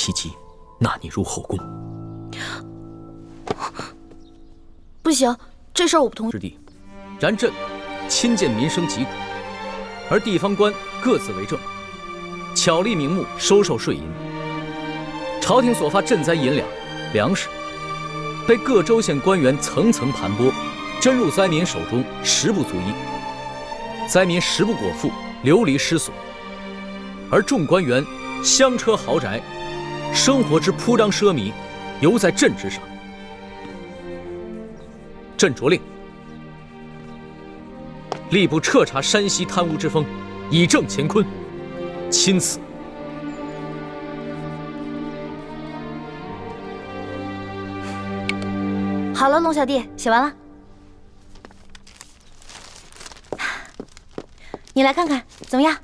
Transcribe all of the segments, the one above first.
其疾，纳你入后宫。不行，这事儿我不同意。之地，然朕亲见民生疾苦，而地方官各自为政，巧立名目收受税银。朝廷所发赈灾银两、粮食，被各州县官员层层盘剥，真入灾民手中，实不足一。灾民食不果腹，流离失所，而众官员香车豪宅，生活之铺张奢靡，犹在朕之上。朕着令，吏部彻查山西贪污之风，以正乾坤。钦此。好了，龙小弟，写完了。你来看看怎么样？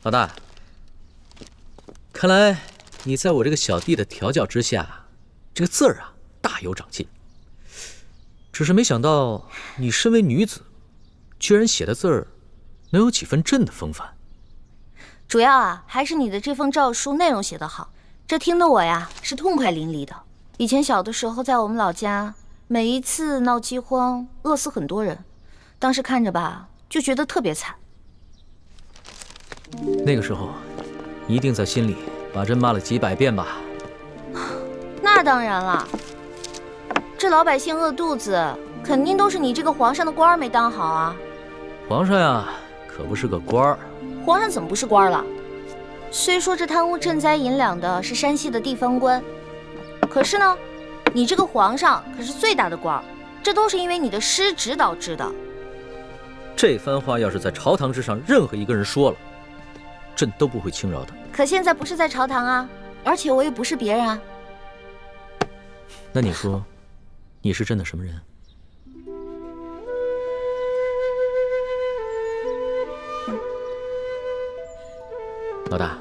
老大，看来你在我这个小弟的调教之下，这个字儿啊大有长进。只是没想到你身为女子，居然写的字儿能有几分朕的风范。主要啊，还是你的这封诏书内容写得好，这听得我呀是痛快淋漓的。以前小的时候，在我们老家，每一次闹饥荒，饿死很多人，当时看着吧，就觉得特别惨。那个时候，你一定在心里把朕骂了几百遍吧？那当然了，这老百姓饿肚子，肯定都是你这个皇上的官儿没当好啊。皇上呀，可不是个官儿。皇上怎么不是官了？虽说这贪污赈灾银两的是山西的地方官，可是呢，你这个皇上可是最大的官儿，这都是因为你的失职导致的。这番话要是在朝堂之上任何一个人说了，朕都不会轻饶的。可现在不是在朝堂啊，而且我也不是别人啊。那你说，你是朕的什么人？老大，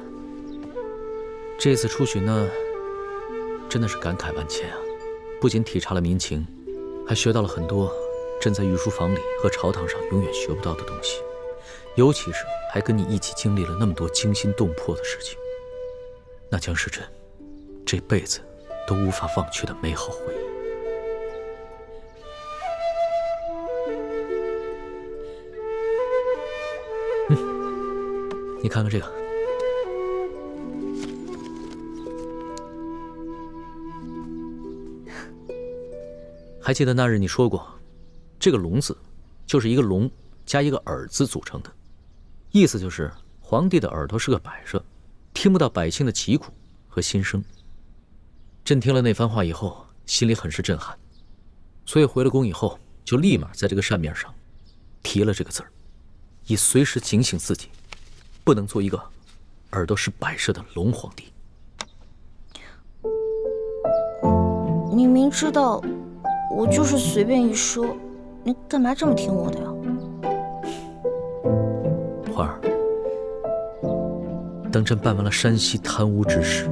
这次出巡呢，真的是感慨万千啊！不仅体察了民情，还学到了很多朕在御书房里和朝堂上永远学不到的东西。尤其是还跟你一起经历了那么多惊心动魄的事情，那将是朕这辈子都无法忘却的美好回忆。你看看这个，还记得那日你说过，这个“龙”字就是一个龙加一个耳字组成的。意思就是皇帝的耳朵是个摆设，听不到百姓的疾苦和心声。朕听了那番话以后，心里很是震撼，所以回了宫以后，就立马在这个扇面上提了这个字儿，以随时警醒自己，不能做一个耳朵是摆设的龙皇帝。你明知道我就是随便一说，你干嘛这么听我的呀？花儿，等朕办完了山西贪污之事，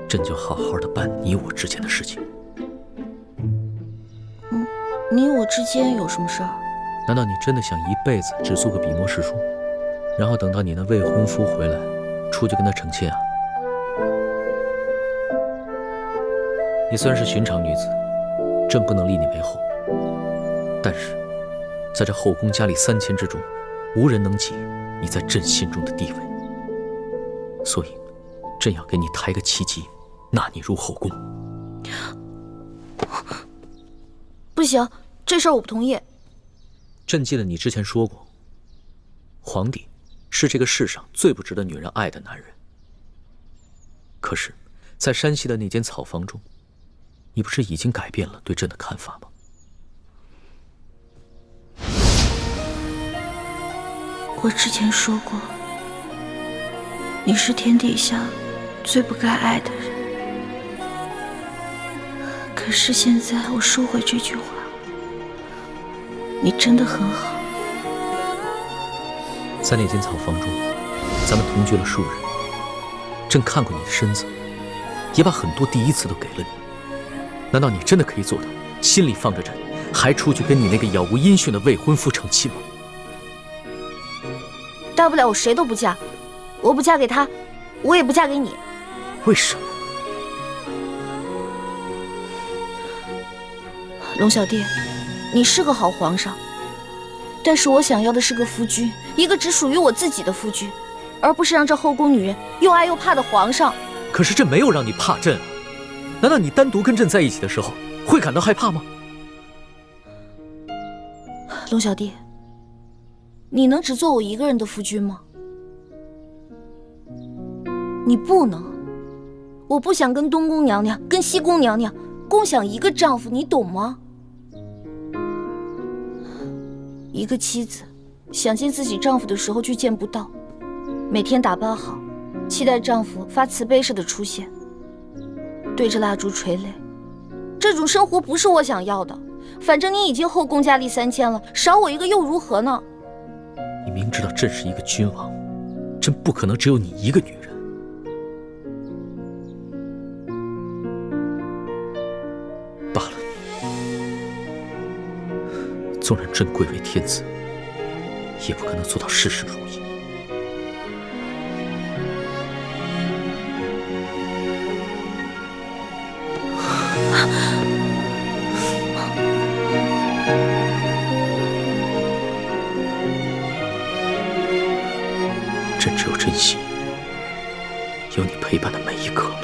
朕就好好的办你我之间的事情。你我之间有什么事儿？难道你真的想一辈子只做个笔墨侍书，然后等到你那未婚夫回来，出去跟他成亲啊？你虽然是寻常女子，朕不能立你为后，但是在这后宫佳丽3000之中，无人能及你在朕心中的地位，所以朕要给你抬个旗级，纳你入后宫。不行，这事儿我不同意。朕记得你之前说过，皇帝是这个世上最不值得女人爱的男人。可是，在山西的那间草房中，你不是已经改变了对朕的看法吗？我之前说过，你是天底下最不该爱的人。可是现在我收回这句话，你真的很好。在那间草房中，咱们同居了数日，朕看过你的身子，也把很多第一次都给了你。难道你真的可以做到心里放着朕，还出去跟你那个杳无音讯的未婚夫成亲吗？大不了我谁都不嫁，我不嫁给他，我也不嫁给你。为什么？龙小弟，你是个好皇上，但是我想要的是个夫君，一个只属于我自己的夫君，而不是让这后宫女人又爱又怕的皇上。可是朕没有让你怕朕啊，难道你单独跟朕在一起的时候会感到害怕吗？龙小弟，你能只做我一个人的夫君吗？你不能。我不想跟东宫娘娘、跟西宫娘娘共享一个丈夫，你懂吗？一个妻子想见自己丈夫的时候却见不到，每天打扮好，期待丈夫发慈悲似的出现，对着蜡烛垂泪，这种生活不是我想要的。反正你已经后宫佳丽3000了，少我一个又如何呢？你明知道朕是一个君王，朕不可能只有你一个女人。罢了，纵然朕贵为天子，也不可能做到事事如意。朕只有珍惜有你陪伴的每一刻了。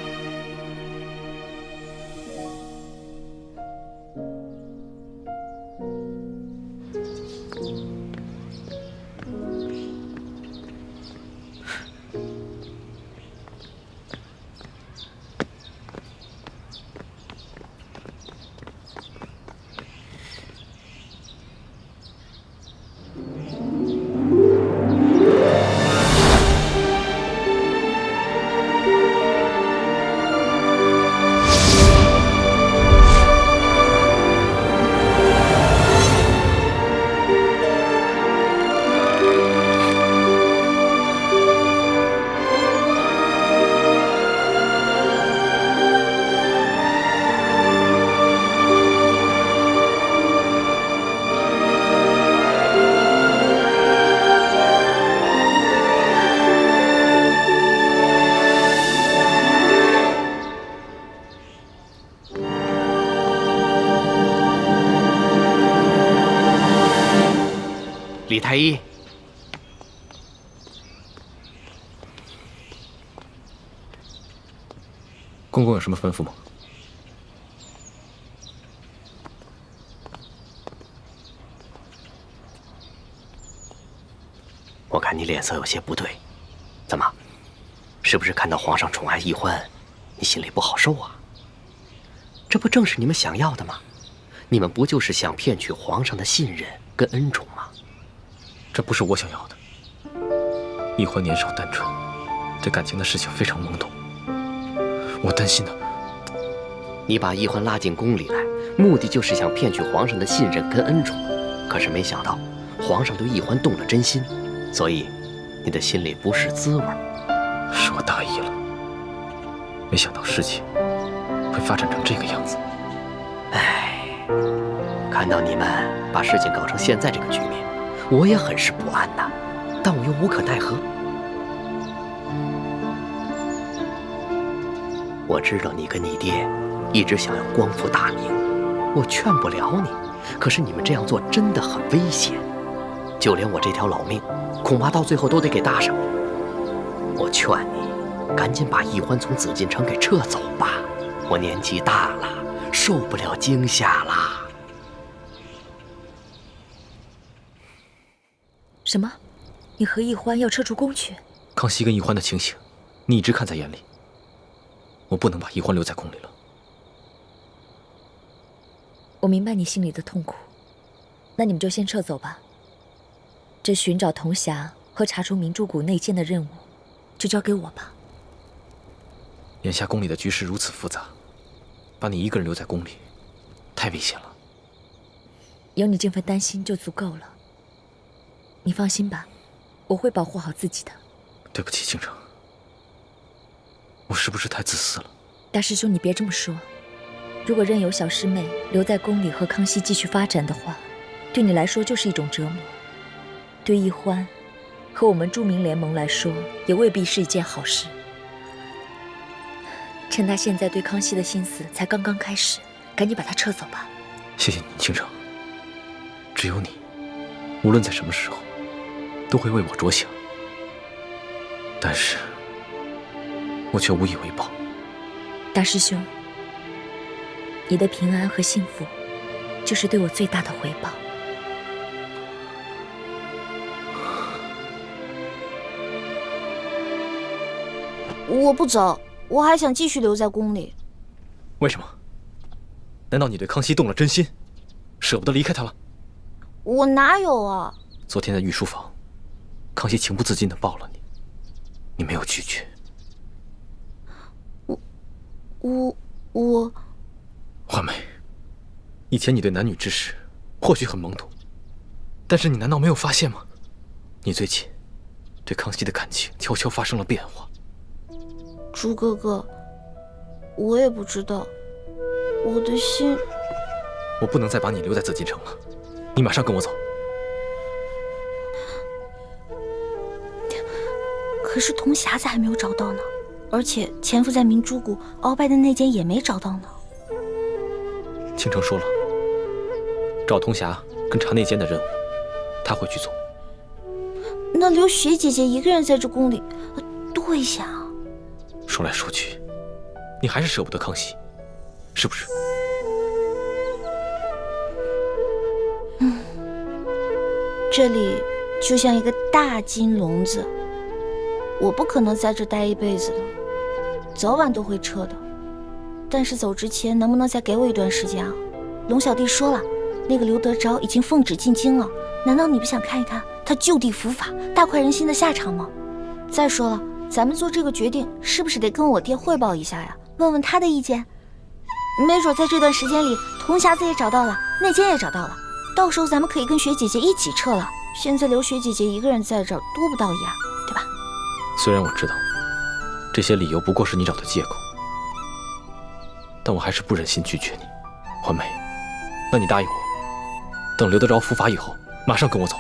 李太医，公公有什么吩咐吗？我看你脸色有些不对，怎么？是不是看到皇上宠爱奕欢，你心里不好受啊？这不正是你们想要的吗？你们不就是想骗取皇上的信任跟恩宠吗？这不是我想要的。奕欢年少单纯，对感情的事情非常懵懂。我担心的。你把奕欢拉进宫里来，目的就是想骗取皇上的信任跟恩宠。可是没想到，皇上对奕欢动了真心，所以你的心里不是滋味。是我大意了，没想到事情会发展成这个样子。唉，看到你们把事情搞成现在这个局面，我也很是不安呐，但我又无可奈何。我知道你跟你爹一直想要光复大明，我劝不了你，可是你们这样做真的很危险，就连我这条老命，恐怕到最后都得给搭上。我劝你赶紧把奕欢从紫禁城给撤走吧，我年纪大了，受不了惊吓啦。什么？你和奕欢要撤出宫去？康熙跟奕欢的情形，你一直看在眼里。我不能把奕欢留在宫里了。我明白你心里的痛苦，那你们就先撤走吧。这寻找铜匣和查出明珠谷内奸的任务，就交给我吧。眼下宫里的局势如此复杂，把你一个人留在宫里，太危险了。有你这份担心就足够了。你放心吧，我会保护好自己的。对不起，倾城，我是不是太自私了？大师兄，你别这么说。如果任由小师妹留在宫里和康熙继续发展的话，对你来说就是一种折磨。对奕欢和我们著名联盟来说，也未必是一件好事。趁他现在对康熙的心思才刚刚开始，赶紧把他撤走吧。谢谢你，倾城。只有你，无论在什么时候，都会为我着想。但是，我却无以为报。大师兄，你的平安和幸福，就是对我最大的回报。我不走，我还想继续留在宫里。为什么？难道你对康熙动了真心，舍不得离开他了？我哪有啊！昨天在御书房，康熙情不自禁地抱了你，你没有拒绝。我，华梅，以前你对男女之事或许很懵懂，但是你难道没有发现吗？你最近对康熙的感情悄悄发生了变化。朱哥哥，我也不知道，我的心……我不能再把你留在紫禁城了，你马上跟我走。可是铜匣子还没有找到呢，而且潜伏在明珠谷鳌拜的内奸也没找到呢。倾城说了，找铜匣跟查内奸的任务，他会去做。那留雪姐姐一个人在这宫里，多危险啊！说来说去，你还是舍不得康熙，是不是？这里就像一个大金笼子，我不可能在这待一辈子的，早晚都会撤的。但是走之前能不能再给我一段时间啊？龙小弟说了，那个刘德昭已经奉旨进京了，难道你不想看一看他就地伏法、大快人心的下场吗？再说了，咱们做这个决定是不是得跟我爹汇报一下呀？问问他的意见。没准在这段时间里，铜匣子也找到了，内奸也找到了，到时候咱们可以跟雪姐姐一起撤了。现在留雪姐姐一个人在这儿，多不到一样，对吧？虽然我知道这些理由不过是你找的借口，但我还是不忍心拒绝你。环梅，那你答应我，等刘德昭伏法以后，马上跟我走。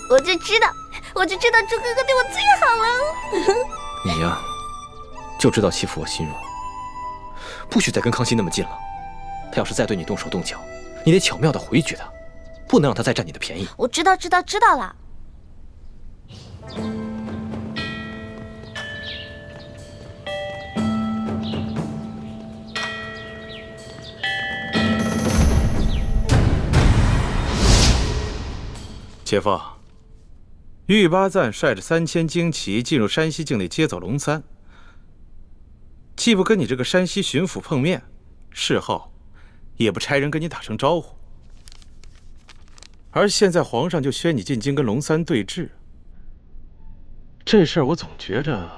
我就知道朱哥哥对我最好了。你呀，就知道欺负我心软，不许再跟康熙那么近了。他要是再对你动手动脚，你得巧妙地回绝他，不能让他再占你的便宜。我知道了。姐夫，玉八赞率着3000精骑进入山西境内接走龙三，既不跟你这个山西巡抚碰面，事后也不差人跟你打声招呼。而现在皇上就宣你进京跟龙三对峙，这事儿我总觉着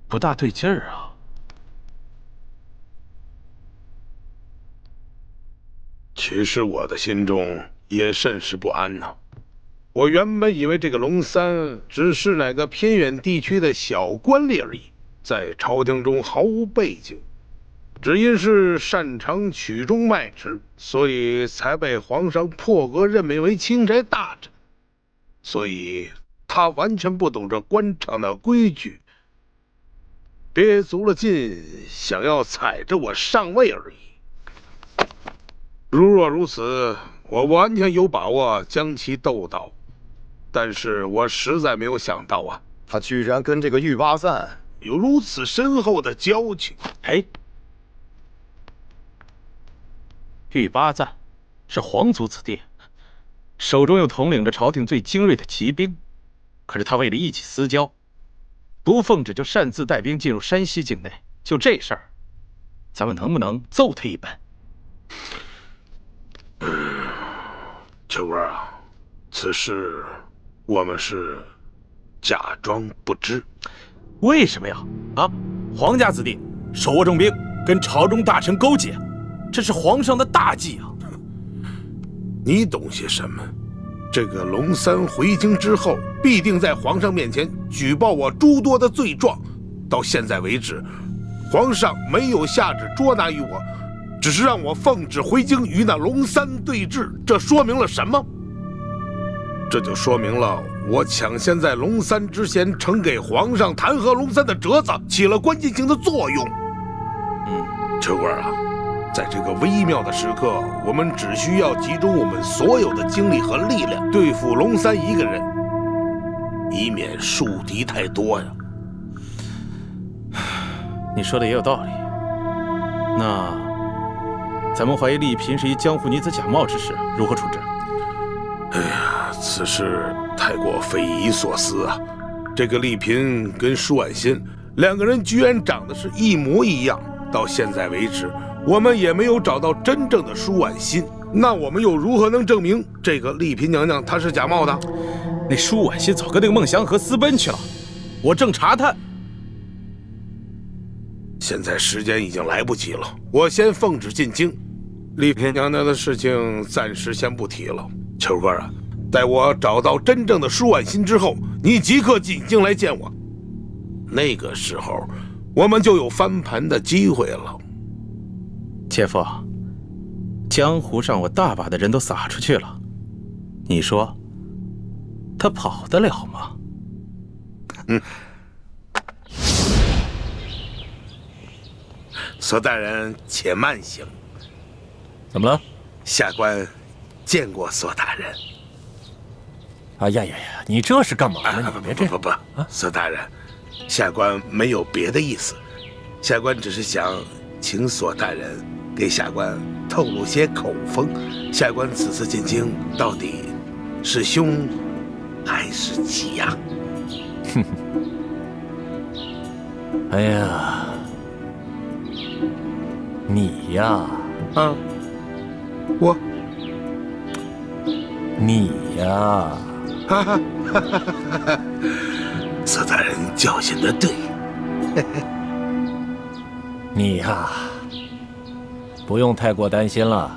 不大对劲儿啊。其实我的心中也甚是不安呐。我原本以为这个龙三只是哪个偏远地区的小官吏而已，在朝廷中毫无背景，只因是擅长曲中卖旨，所以才被皇上破格任命为钦差大臣。所以他完全不懂这官场的规矩，憋足了劲想要踩着我上位而已。如若如此，我完全有把握将其斗倒，但是我实在没有想到啊，他居然跟这个玉八赞有如此深厚的交情。哎，玉八赞是皇族子弟，手中又统领着朝廷最精锐的骑兵，可是他为了一己私交，不奉旨就擅自带兵进入山西境内，就这事儿，咱们能不能揍他一本？秋儿啊，此事我们是假装不知。为什么呀？啊，皇家子弟手握重兵，跟朝中大臣勾结，这是皇上的大忌啊！你懂些什么？这个龙三回京之后，必定在皇上面前举报我诸多的罪状。到现在为止，皇上没有下旨捉拿于我，只是让我奉旨回京与那龙三对峙。这说明了什么？这就说明了我抢先在龙三之前呈给皇上弹劾龙三的折子起了关键性的作用。秋官啊，在这个微妙的时刻，我们只需要集中我们所有的精力和力量对付龙三一个人，以免树敌太多呀。你说的也有道理。那咱们怀疑丽嫔是一江湖女子假冒之事，如何处置？哎呀，此事太过匪夷所思啊！这个丽嫔跟舒婉欣两个人居然长得是一模一样，到现在为止，我们也没有找到真正的舒婉欣。那我们又如何能证明这个丽嫔娘娘她是假冒的？那舒婉欣早跟那个孟祥和私奔去了，我正查探。现在时间已经来不及了，我先奉旨进京。丽嫔娘娘的事情暂时先不提了。秋哥啊，待我找到真正的舒婉欣之后，你即刻进京来见我。那个时候，我们就有翻盘的机会了。姐夫，江湖上我大把的人都撒出去了，你说他跑得了吗？索大人且慢行。怎么了？下官见过索大人。哎呀呀呀！你这是干嘛呢？你别这不，索大人，下官没有别的意思，下官只是想请索大人给下官透露些口风。下官此次进京到底是凶还是吉呀？哼！哎呀，你呀，你呀，索大人教训得对。你呀，不用太过担心了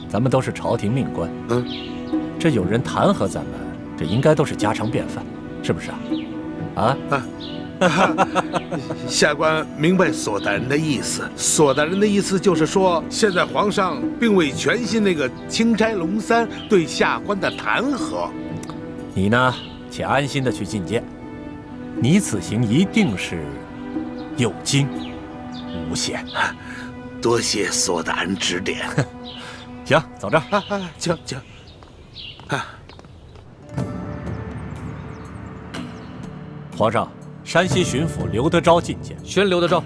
咱们都是朝廷命官，这有人弹劾咱们，这应该都是家常便饭，是不是啊？下官明白索大人的意思。索大人的意思就是说，现在皇上并未全信那个钦差龙三对下官的弹劾。你呢，且安心的去觐见，你此行一定是有惊无险。多谢索大人指点。行，走这儿。请。皇上，山西巡抚刘德昭觐见。宣刘德昭。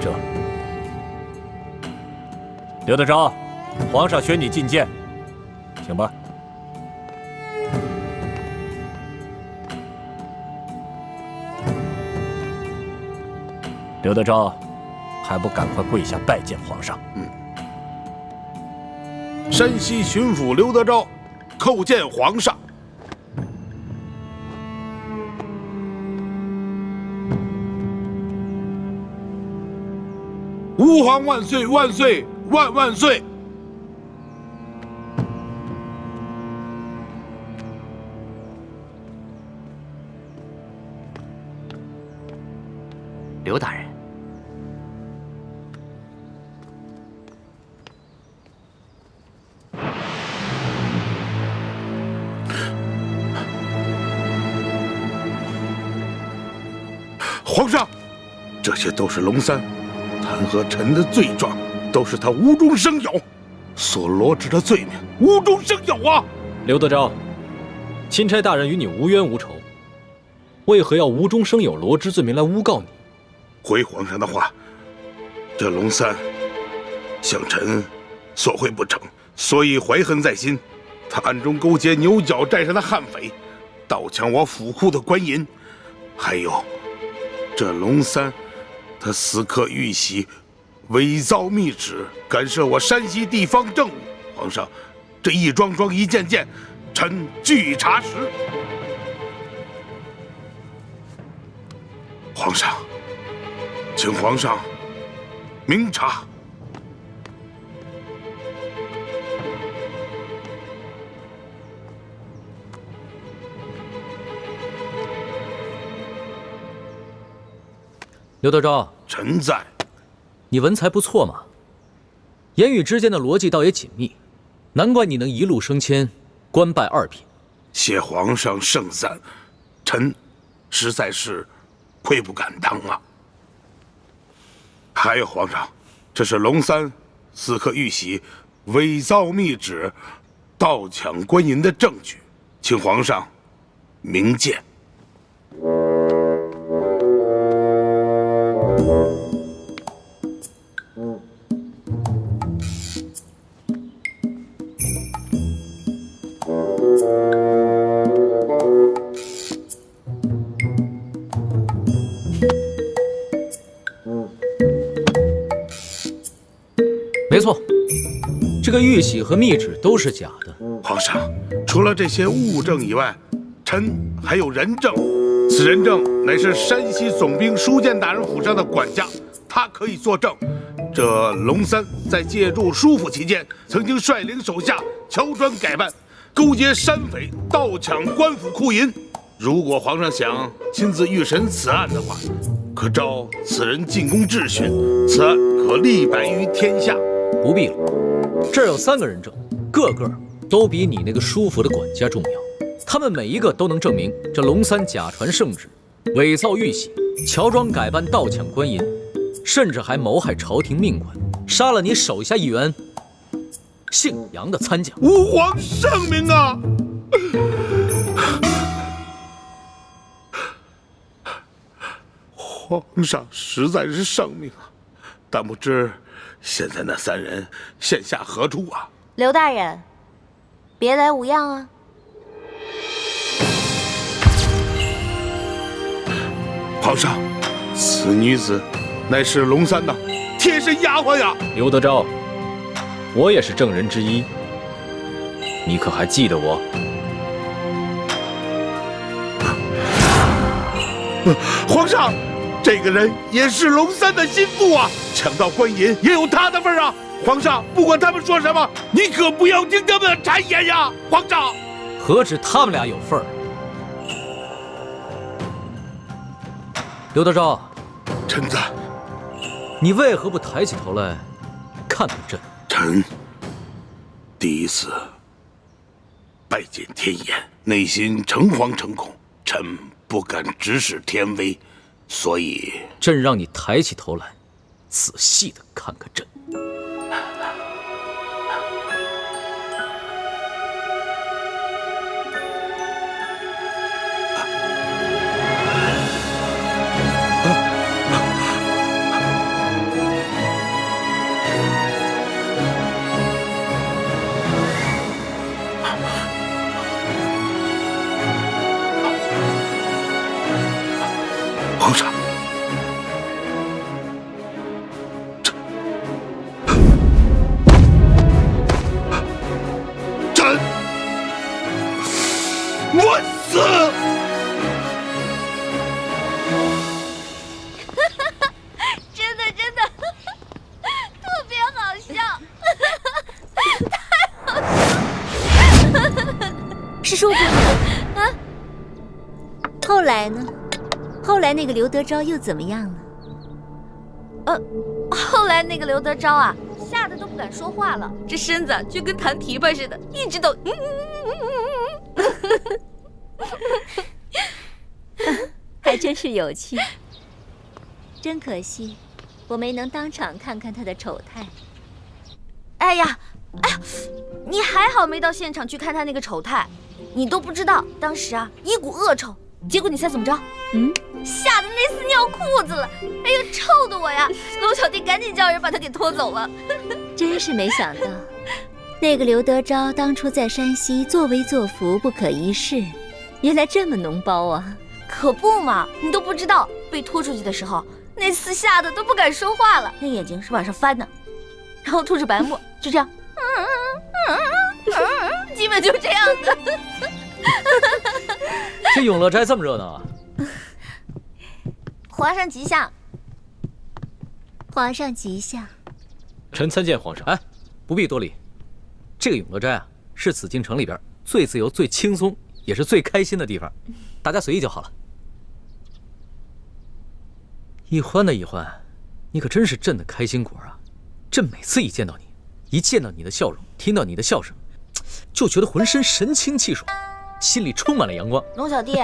这，刘德昭，皇上宣你觐见，请吧。刘德昭，还不赶快跪下拜见皇上？山西巡抚刘德昭叩见皇上。吾皇万岁万岁万万岁！刘大人，皇上，这些都是龙三弹劾臣的罪状，都是他无中生有所罗织的罪名，无中生有啊！刘德昭，钦差大人与你无冤无仇，为何要无中生有罗织罪名来诬告你？回皇上的话，这龙三向臣索贿不成，所以怀恨在心。他暗中勾结牛角寨上的悍匪，盗抢我府库的官银，还有这龙三，他私刻玉玺，伪造密旨，干涉我山西地方政务。皇上，这一桩桩一件件，臣据查实。皇上，请皇上明察。刘德昭，臣在。你文才不错嘛，言语之间的逻辑倒也紧密，难怪你能一路升迁，官拜2品。谢皇上圣赞，臣实在是愧不敢当啊。还有皇上，这是龙三刺客玉玺伪造密旨、盗抢官银的证据，请皇上明鉴。没错，这个玉玺和密旨都是假的。皇上，除了这些物证以外，臣还有人证。此人证乃是山西总兵书监大人府上的管家，他可以作证。这龙三在借住书府期间，曾经率领手下乔装改扮，勾结山匪盗抢官府库银。如果皇上想亲自预审此案的话，可召此人进宫质询，此案可立百于天下。不必了，这儿有3个人证，个个都比你那个书府的管家重要。他们每一个都能证明这龙三假传圣旨，伪造玉玺，乔装改扮盗抢官银，甚至还谋害朝廷命官，杀了你手下一员姓杨的参将。吾皇圣明啊！皇上实在是圣明啊，但不知现在那3人现下何处啊？刘大人，别来无恙啊！皇上，此女子乃是龙三的贴身丫鬟呀。刘德昭，我也是证人之一，你可还记得我？皇上，这个人也是龙三的心腹啊，抢到官银也有他的份啊！皇上，不管他们说什么，你可不要听他们的谗言呀！皇上，何止他们俩有份儿？刘德昭，臣子，你为何不抬起头来看看朕？臣第一次拜见天颜，内心诚惶诚恐，臣不敢直视天威，所以朕让你抬起头来，仔细的看看朕。皇上，朕我死！真的特别好笑，太好笑了！是说姑娘啊？后来呢？后来那个刘德昭又怎么样了？后来那个刘德昭啊，吓得都不敢说话了，这身子就跟弹琵琶似的，一直都还真是有趣。真可惜，我没能当场看看他的丑态。哎呀，你还好没到现场去看他那个丑态，你都不知道当时啊一股恶臭。结果你猜怎么着？吓得那厮尿裤子了！哎呦，臭的我呀！龙小弟赶紧叫人把他给拖走了。真是没想到，那个刘德昭当初在山西作威作福不可一世，原来这么脓包啊！可不嘛，你都不知道，被拖出去的时候，那厮吓得都不敢说话了，那眼睛是往上翻的，然后吐着白沫，就这样，基本就这样的。这永乐斋这么热闹啊！皇上吉祥，皇上吉祥。臣参见皇上。哎，不必多礼。这个永乐斋啊，是紫禁城里边最自由、最轻松，也是最开心的地方，大家随意就好了。一欢的一欢，你可真是朕的开心果啊！朕每次一见到你的笑容，听到你的笑声，就觉得浑身神清气爽，心里充满了阳光。龙小弟，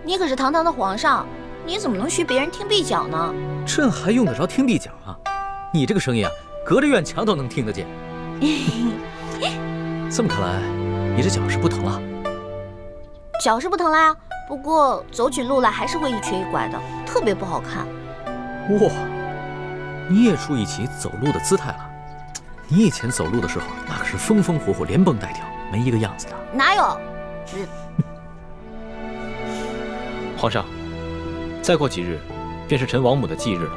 你可是堂堂的皇上，你怎么能许别人听壁角呢？这还用得着听壁角啊？你这个声音啊，隔着院墙都能听得见。这么看来，你这脚是不疼了？脚是不疼啦，不过走起路来还是会一瘸一拐的，特别不好看。哇，你也注意起走路的姿态了。你以前走路的时候，那可是风风火火、连蹦带跳，没一个样子的。哪有？皇上，再过几日，便是陈王母的忌日了。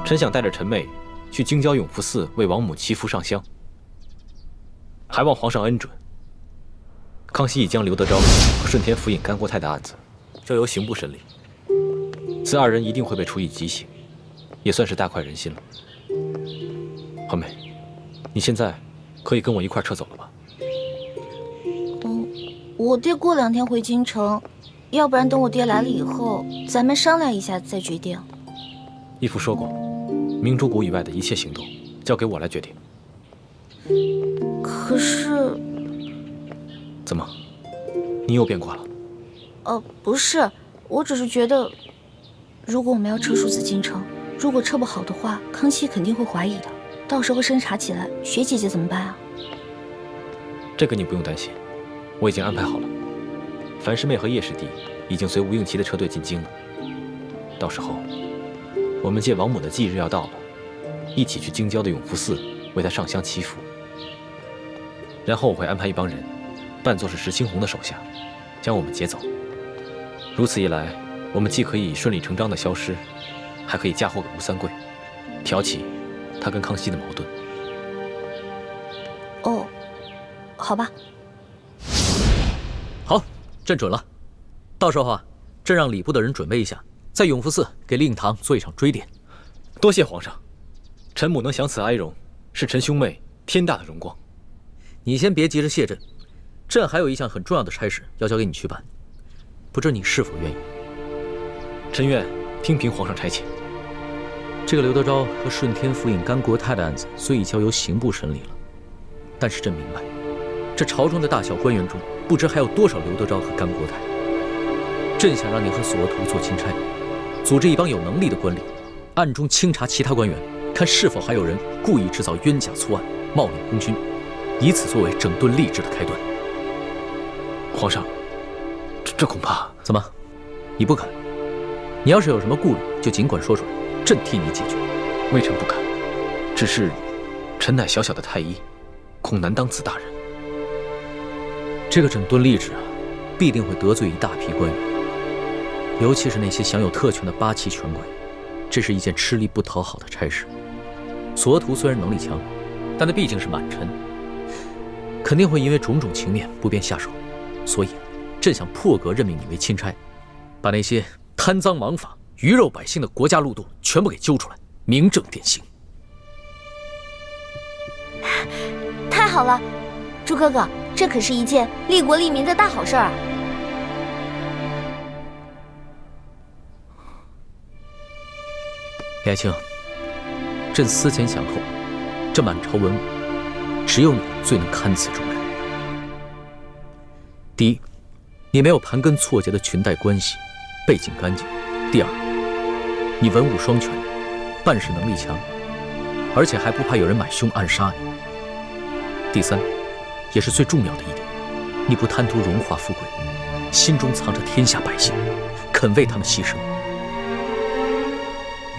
臣想带着臣妹去京郊永福寺为王母祈福上香，还望皇上恩准。康熙已将刘德昭和顺天府尹甘国泰的案子交由刑部审理，此二人一定会被处以极刑，也算是大快人心了。环妹，你现在可以跟我一块撤走了吧？我爹过2天回京城，要不然等我爹来了以后，咱们商量一下再决定。义父说过，明珠谷以外的一切行动交给我来决定。可是，怎么，你又变卦了？不是，我只是觉得，如果我们要撤出紫禁城，如果撤不好的话，康熙肯定会怀疑的，到时候侦查起来，雪姐姐怎么办啊？这个你不用担心，我已经安排好了。樊师妹和叶师弟已经随吴应琪的车队进京了，到时候我们借王母的忌日要到了，一起去京郊的永福寺为她上香祈福。然后我会安排一帮人，扮作是石青红的手下，将我们劫走。如此一来，我们既可以顺理成章的消失，还可以嫁祸给吴三桂，挑起他跟康熙的矛盾。哦，好吧。好，朕准了。到时候啊，朕让礼部的人准备一下，在永福寺给令堂做一场追典。多谢皇上，臣母能享此哀荣，是臣兄妹天大的荣光。你先别急着谢朕，朕还有一项很重要的差事要交给你去办，不知你是否愿意？臣愿听凭皇上差遣。这个刘德昭和顺天府尹甘国泰的案子虽已交由刑部审理了，但是朕明白，这朝中的大小官员中，不知还有多少刘德昭和甘国泰。朕想让你和索额图做钦差，组织一帮有能力的官吏，暗中清查其他官员，看是否还有人故意制造冤假错案，冒领功勋，以此作为整顿吏治的开端。皇上，这恐怕……怎么，你不肯？你要是有什么顾虑，就尽管说出来，朕替你解决。微臣不敢，只是臣乃小小的太医，恐难当此大任。这个整顿吏治啊，必定会得罪一大批官员，尤其是那些享有特权的八旗权贵，这是一件吃力不讨好的差事。索额图虽然能力强，但他毕竟是满臣，肯定会因为种种情面不便下手，所以朕想破格任命你为钦差，把那些贪赃枉法、鱼肉百姓的国家路洞全部给揪出来，明正典刑。太好了，朱哥哥，这可是一件利国利民的大好事儿啊！李爱卿，朕思前想后，这满朝文武，只有你最能堪此重任。第一，你没有盘根错节的裙带关系，背景干净；第二，你文武双全，办事能力强，而且还不怕有人买凶暗杀你；第三，也是最重要的一点，你不贪图荣华富贵，心中藏着天下百姓，肯为他们牺牲。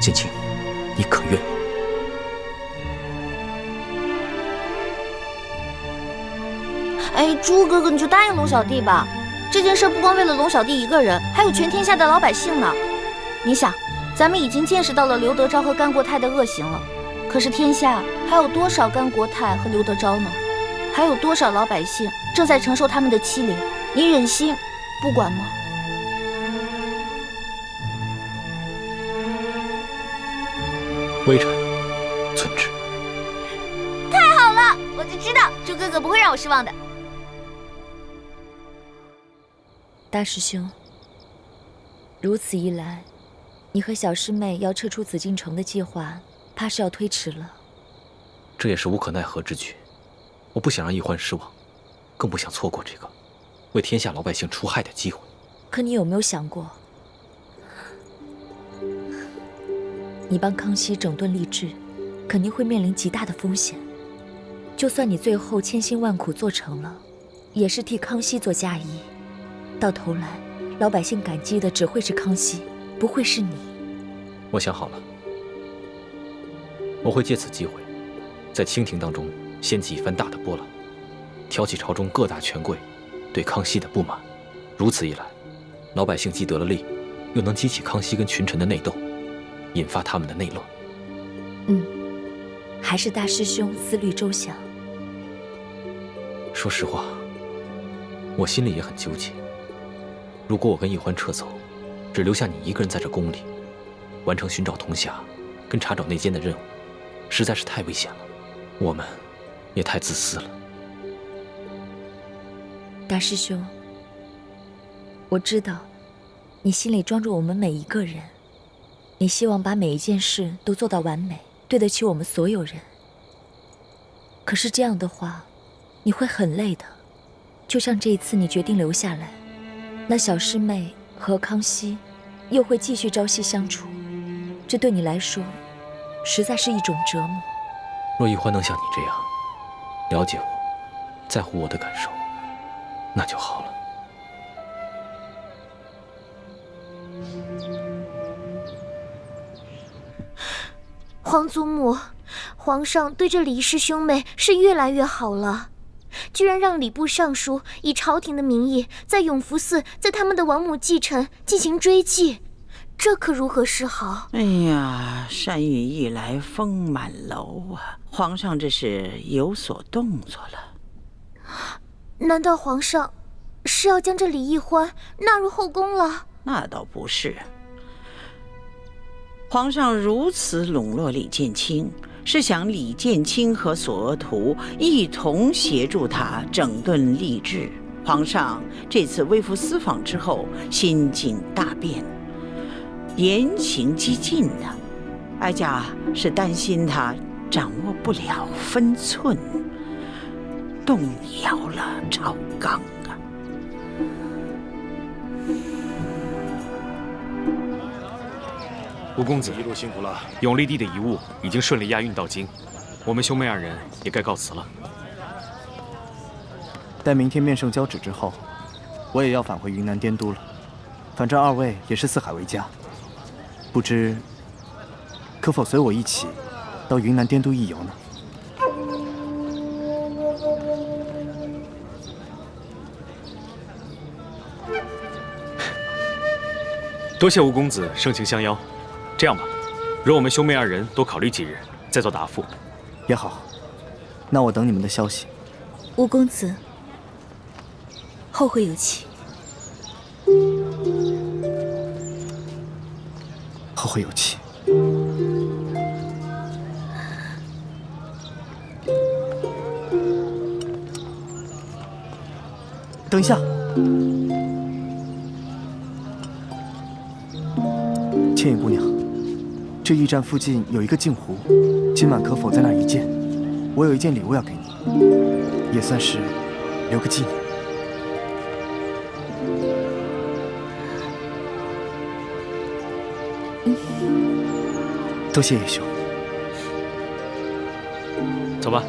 建清，你可愿意？哎，朱哥哥，你就答应龙小弟吧。这件事不光为了龙小弟一个人，还有全天下的老百姓呢。你想，咱们已经见识到了刘德昭和甘国泰的恶行了，可是天下还有多少甘国泰和刘德昭呢？还有多少老百姓正在承受他们的欺凌？你忍心不管吗？微臣遵旨。太好了，我就知道朱哥哥不会让我失望的。大师兄，如此一来，你和小师妹要撤出紫禁城的计划，怕是要推迟了。这也是无可奈何之举，我不想让易欢失望。更不想错过这个为天下老百姓除害的机会。可你有没有想过，你帮康熙整顿吏治，肯定会面临极大的风险。就算你最后千辛万苦做成了，也是替康熙做嫁衣，到头来，老百姓感激的只会是康熙，不会是你。我想好了，我会借此机会，在清廷当中掀起一番大的波澜，挑起朝中各大权贵对康熙的不满。如此一来，老百姓既得了利，又能激起康熙跟群臣的内斗，引发他们的内乱。还是大师兄思虑周详。说实话，我心里也很纠结。如果我跟奕欢撤走，只留下你一个人在这宫里，完成寻找铜匣跟查找内奸的任务，实在是太危险了。我们也太自私了。大师兄，我知道你心里装着我们每一个人，你希望把每一件事都做到完美，对得起我们所有人。可是这样的话，你会很累的。就像这一次你决定留下来，那小师妹和康熙又会继续朝夕相处，这对你来说实在是一种折磨。若奕欢能像你这样了解我，在乎我的感受，那就好了。皇祖母，皇上对这李氏兄妹是越来越好了，居然让礼部尚书以朝廷的名义在永福寺在他们的王母继承进行追祭，这可如何是好？哎呀，山雨一来风满楼啊！皇上这是有所动作了。难道皇上是要将这李奕欢纳入后宫了？那倒不是。皇上如此笼络李建清，是想李建清和索额图一同协助他整顿吏治。皇上这次微服私访之后，心境大变，言行激进的，哀家是担心他掌握不了分寸，动摇了朝纲啊。吴公子一路辛苦了。永历帝的遗物已经顺利押运到京，我们兄妹二人也该告辞了。待明天面圣交旨之后，我也要返回云南滇都了。反正二位也是四海为家，不知可否随我一起到云南滇都一游呢？多谢吴公子盛情相邀。这样吧，容我们兄妹二人多考虑几日，再做答复。也好，那我等你们的消息。吴公子，后会有期。后会有期。等一下，千叶姑娘，这驿站附近有一个镜湖，今晚可否在那儿一见？我有一件礼物要给你，也算是留个纪念。多谢叶兄。走吧。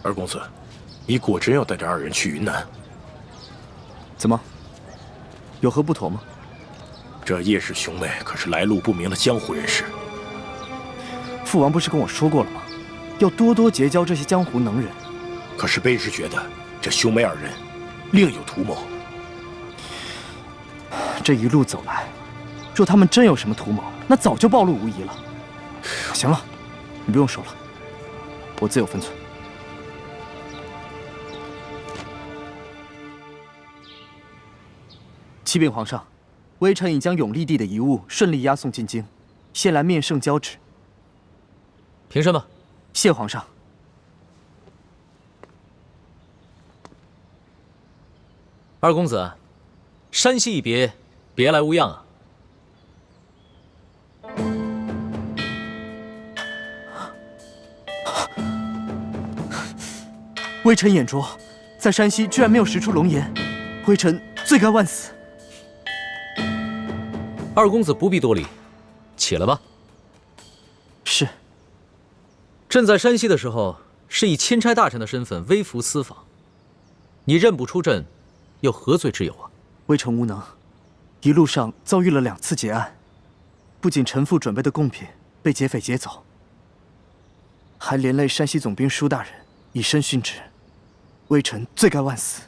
二公子，你果真要带着二人去云南？怎么？有何不妥吗？这叶氏兄妹可是来路不明的江湖人士。父王不是跟我说过了吗？要多多结交这些江湖能人。可是卑职觉得这兄妹二人另有图谋。这一路走来，若他们真有什么图谋，那早就暴露无遗了。行了，你不用说了，我自有分寸。启禀皇上，微臣已将永历帝的遗物顺利押送进京，现来面圣交旨。平身吧。谢皇上。二公子，山西一别，别来无恙啊。微臣眼拙，在山西居然没有识出龙颜，微臣罪该万死。二公子不必多礼，起来吧。是。朕在山西的时候，是以钦差大臣的身份微服私访，你认不出朕，又何罪之有啊？微臣无能，一路上遭遇了2次劫案，不仅臣父准备的贡品被劫匪劫走，还连累山西总兵舒大人以身殉职，微臣罪该万死。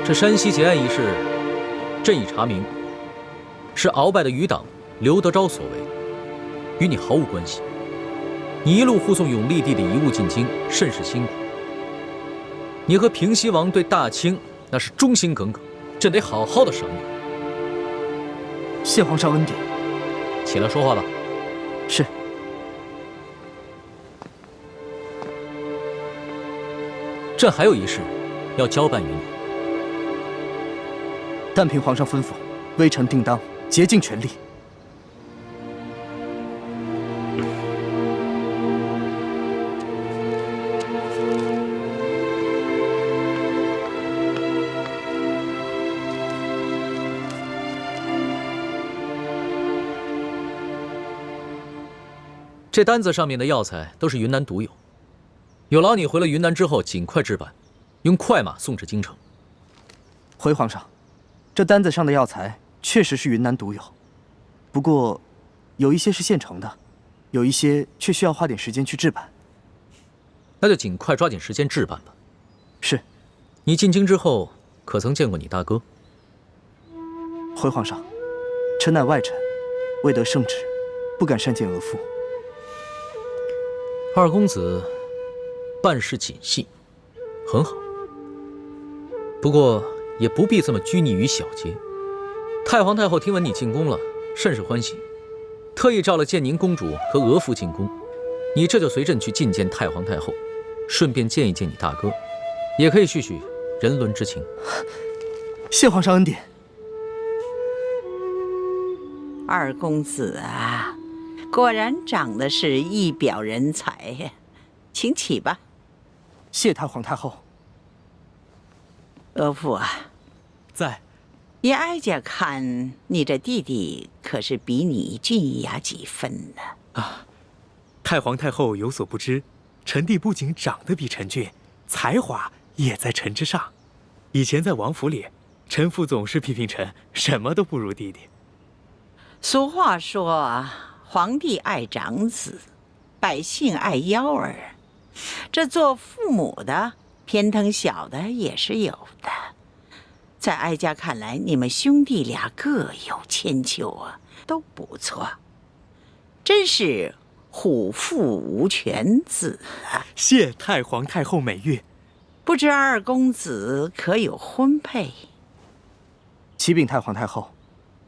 这山西劫案一事，朕已查明，是鳌拜的余党刘德昭所为，与你毫无关系。你一路护送永历帝的遗物进京，甚是辛苦。你和平西王对大清那是忠心耿耿，朕得好好的赏你。谢皇上恩典。起来说话吧。是。朕还有一事要交办于你。但凭皇上吩咐，微臣定当竭尽全力。这单子上面的药材都是云南独有，有劳你回了云南之后尽快制办，用快马送至京城。回皇上，这单子上的药材确实是云南独有，不过有一些是现成的，有一些却需要花点时间去制办。那就尽快抓紧时间制办吧。是。你进京之后，可曾见过你大哥？回皇上，臣乃外臣，未得圣旨，不敢擅见额父。二公子办事谨细，很好。不过也不必这么拘泥于小节。太皇太后听闻你进宫了，甚是欢喜，特意召了建宁公主和额驸进宫。你这就随朕去觐见太皇太后，顺便见一见你大哥，也可以叙叙人伦之情。谢皇上恩典。二公子啊，果然长得是一表人才呀，请起吧。谢太皇太后。额驸啊，在。依哀家看，你这弟弟可是比你俊雅几分呢。啊，太皇太后有所不知，臣弟不仅长得比臣俊，才华也在臣之上。以前在王府里，臣父总是批评臣什么都不如弟弟。俗话说，皇帝爱长子，百姓爱幺儿。这做父母的偏疼小的也是有的。在哀家看来，你们兄弟俩各有千秋啊，都不错，真是虎父无犬子啊！谢太皇太后美誉。不知二公子可有婚配？启禀太皇太后，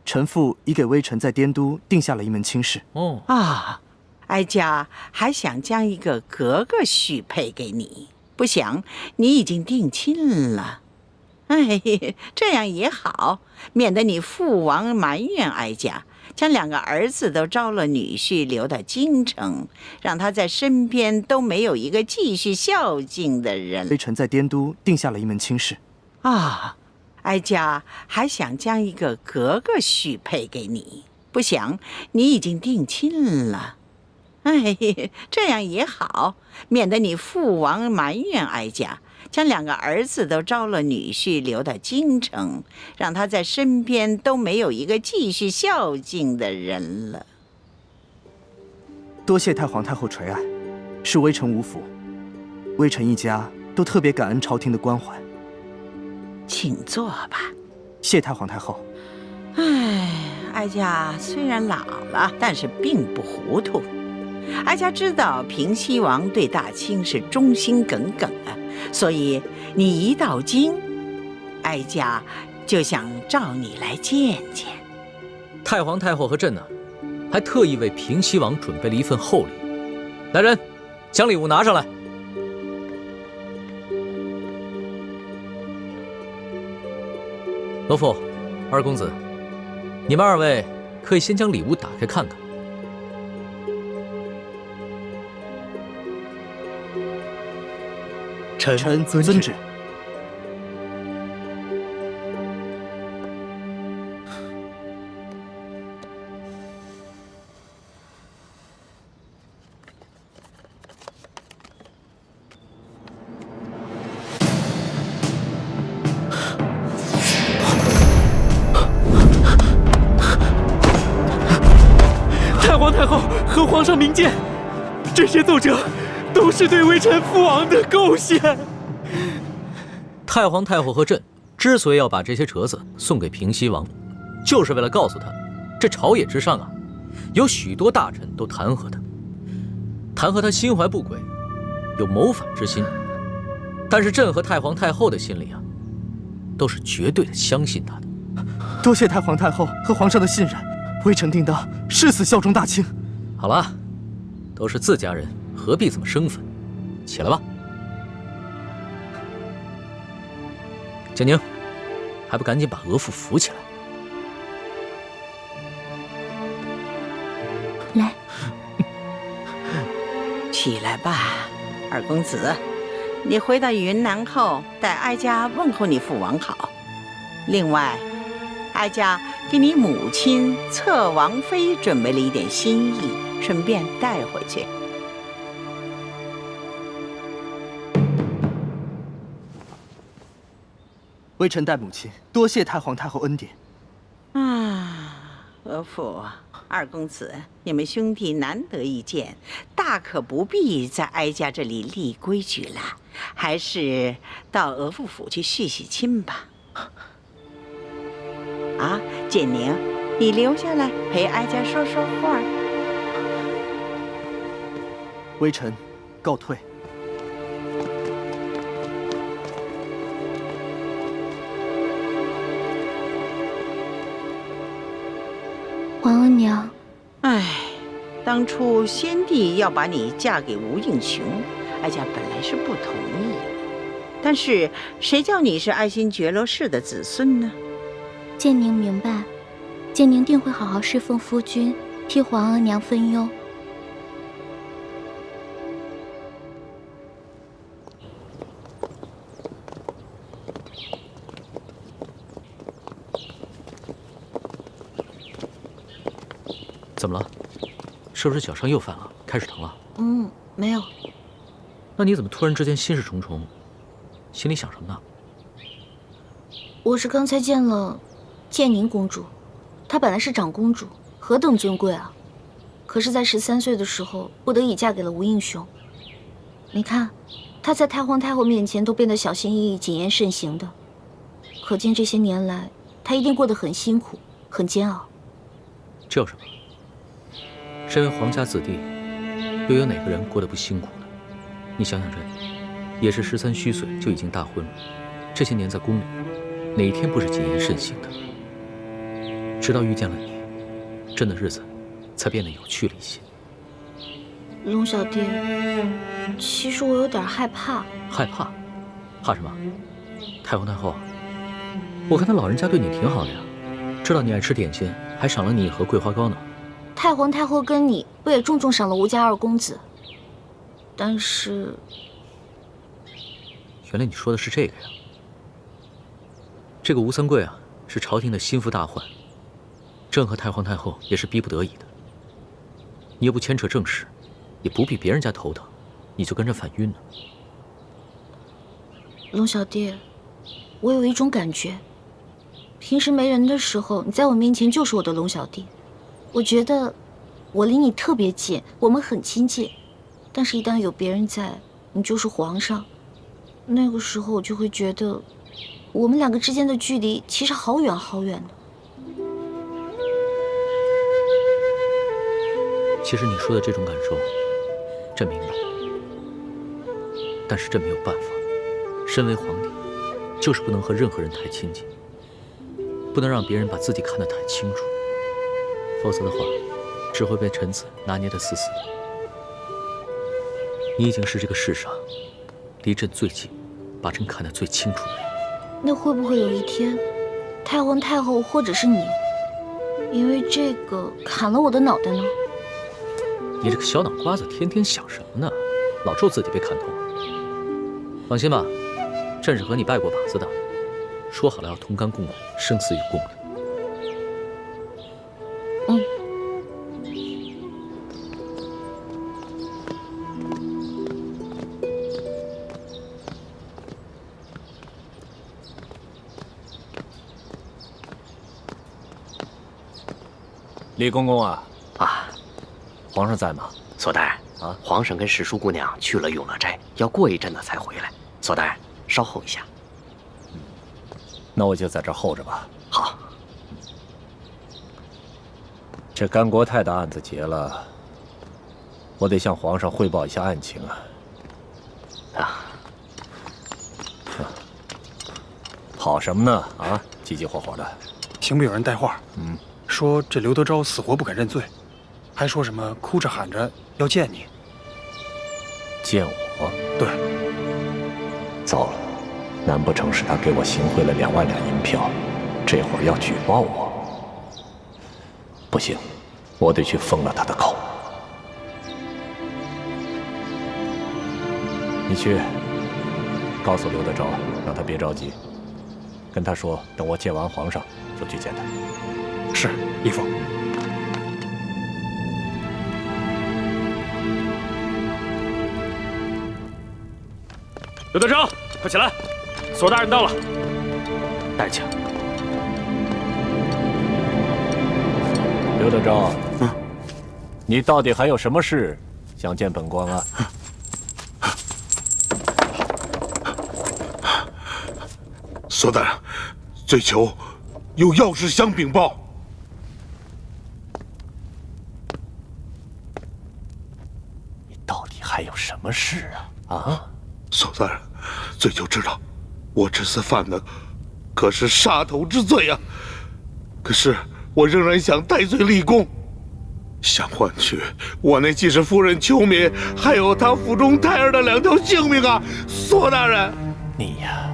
臣父已给微臣在滇都定下了一门亲事。哦啊，哀家还想将一个格格许配给你，不想你已经定亲了。哎，这样也好，免得你父王埋怨哀家，将2个儿子都招了女婿留到京城，让他在身边都没有一个继续孝敬的人。微臣在滇都定下了一门亲事。啊，哀家还想将一个格格许配给你，不想你已经定亲了。哎，这样也好，免得你父王埋怨哀家，将2个儿子都招了女婿留到京城，让他在身边都没有一个继续孝敬的人了。多谢太皇太后垂爱，是微臣无福，微臣一家都特别感恩朝廷的关怀。请坐吧。谢太皇太后。哎，哀家虽然老了，但是并不糊涂。哀家知道平西王对大清是忠心耿耿啊，所以你一到京，哀家就想召你来见见。太皇太后和朕呢，还特意为平西王准备了一份厚礼。来人，将礼物拿上来。额驸、二公子，你们二位可以先将礼物打开看看。臣遵旨。太皇太后和皇上明鉴，这些奏折都是对微臣父王的构陷。太皇太后和朕之所以要把这些折子送给平西王，就是为了告诉他，这朝野之上啊，有许多大臣都弹劾他，弹劾他心怀不轨，有谋反之心。但是朕和太皇太后的心里啊，都是绝对的相信他的。多谢太皇太后和皇上的信任，微臣定当誓死效忠大清。好了，都是自家人，何必这么生分？起来吧。建宁，还不赶紧把额驸扶起来！来，起来吧，二公子。你回到云南后，代哀家问候你父王好。另外，哀家给你母亲侧王妃准备了一点心意，顺便带回去。微臣代母亲多谢太皇太后恩典。额驸、二公子，你们兄弟难得一见，大可不必在哀家这里立规矩了，还是到额驸府去续续亲吧。啊，建宁，你留下来陪哀家说说话。微臣告退。皇额娘，当初先帝要把你嫁给吴应熊，哀家本来是不同意，但是谁叫你是爱新觉罗氏的子孙呢？建宁明白，建宁定会好好侍奉夫君，替皇额娘分忧。怎么了？是不是脚伤又犯了，开始疼了？没有。那你怎么突然之间心事重重？心里想什么呢？我是刚才见了建宁公主，她本来是长公主，何等尊贵啊！可是，在13岁的时候，不得已嫁给了吴应熊。你看，她在太皇太后面前都变得小心翼翼、谨言慎行的，可见这些年来，她一定过得很辛苦、很煎熬。这有什么？身为皇家子弟，又有哪个人过得不辛苦呢？你想想朕，也是13虚岁就已经大婚了，这些年在宫里，哪一天不是谨言慎行的？直到遇见了你，朕的日子才变得有趣了一些。龙小弟，其实我有点害怕。害怕？怕什么？太皇太后，我看他老人家对你挺好的呀，知道你爱吃点心，还赏了你一盒桂花糕呢。太皇太后跟你不也重重赏了吴家二公子？但是，原来你说的是这个呀。这个吴三桂啊，是朝廷的心腹大患，朕和太皇太后也是逼不得已的。你又不牵扯政事，也不必别人家头疼，你就跟着反晕了。龙小弟，我有一种感觉，平时没人的时候，你在我面前就是我的龙小弟。我觉得我离你特别近，我们很亲近，但是一旦有别人在，你就是皇上。那个时候我就会觉得，我们两个之间的距离其实好远好远的。其实你说的这种感受，朕明白，但是朕没有办法。身为皇帝，就是不能和任何人太亲近，不能让别人把自己看得太清楚。否则的话，只会被臣子拿捏得死死的。你已经是这个世上离朕最近，把朕看得最清楚的人。那会不会有一天，太皇太后或者是你，因为这个砍了我的脑袋呢？你这个小脑瓜子，天天想什么呢？老咒自己被砍头。放心吧，朕是和你拜过把子的，说好了要同甘共苦，生死与共的。嗯。李公公啊，啊，皇上在吗？索大人啊，皇上跟史淑姑娘去了永乐斋，要过一阵子才回来。索大人，稍候一下。那我就在这儿候着吧。好。这甘国泰的案子结了，我得向皇上汇报一下案情啊。跑什么呢？啊，急急火火的。刑部有人带话，说这刘德昭死活不肯认罪，还说什么哭着喊着要见你。见我？对。糟了，难不成是他给我行贿了2万两银票，这会儿要举报我？不行，我得去封了他的口。你去告诉刘德昭，让他别着急，跟他说，等我见完皇上就去见他。是，义父。刘德昭，快起来！索大人到了。带去。刘德昭，你到底还有什么事想见本官啊？索大人，罪囚有要事相禀报。你到底还有什么事啊？啊？索大人，罪囚知道，我这次犯的可是杀头之罪啊！可是我仍然想戴罪立功，想换取我那继室夫人秋敏，还有她腹中胎儿的2条性命啊！索大人，你呀，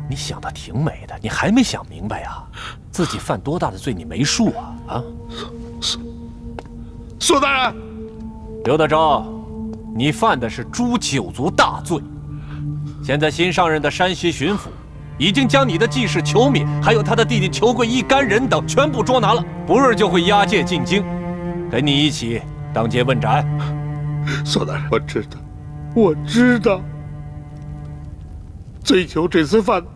你想的挺美的，你还没想明白呀？自己犯多大的罪你没数啊？啊！索大人，刘德昭，你犯的是诛9族大罪。现在新上任的山西巡抚已经将你的继室裘敏，还有他的弟弟裘贵一干人等全部捉拿了，不日就会押解进京，跟你一起当街问斩。索大人，我知道，我知道，罪囚这次犯的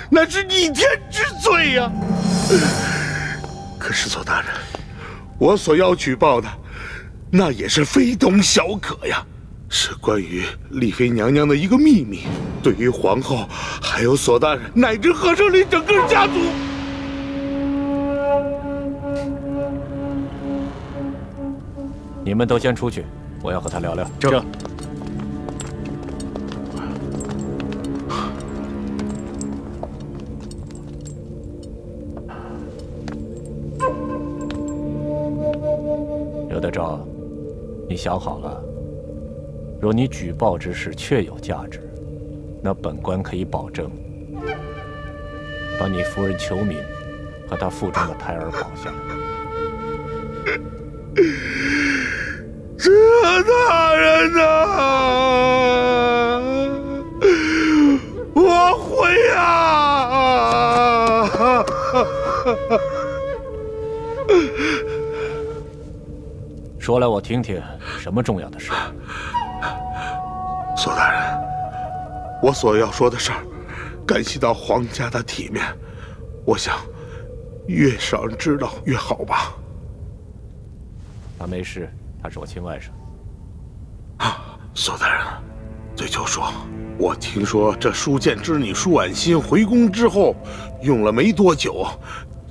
那是逆天之罪呀！可是索大人，我所要举报的，那也是非同小可呀。是关于丽妃娘娘的一个秘密，对于皇后，还有索大人，乃至和盛里整个家族。你们都先出去，我要和他聊聊。这。刘德昭，你想好了？若你举报之事确有价值，那本官可以保证，把你夫人裘敏和她腹中的胎儿保下来。这大人呐，我会啊！说来我听听，什么重要的事？索大人，我所要说的事儿，干系到皇家的体面，我想越少人知道越好吧。他没事，他是我亲外甥。索大人，罪囚说，我听说这舒建之女舒婉心回宫之后，用了没多久，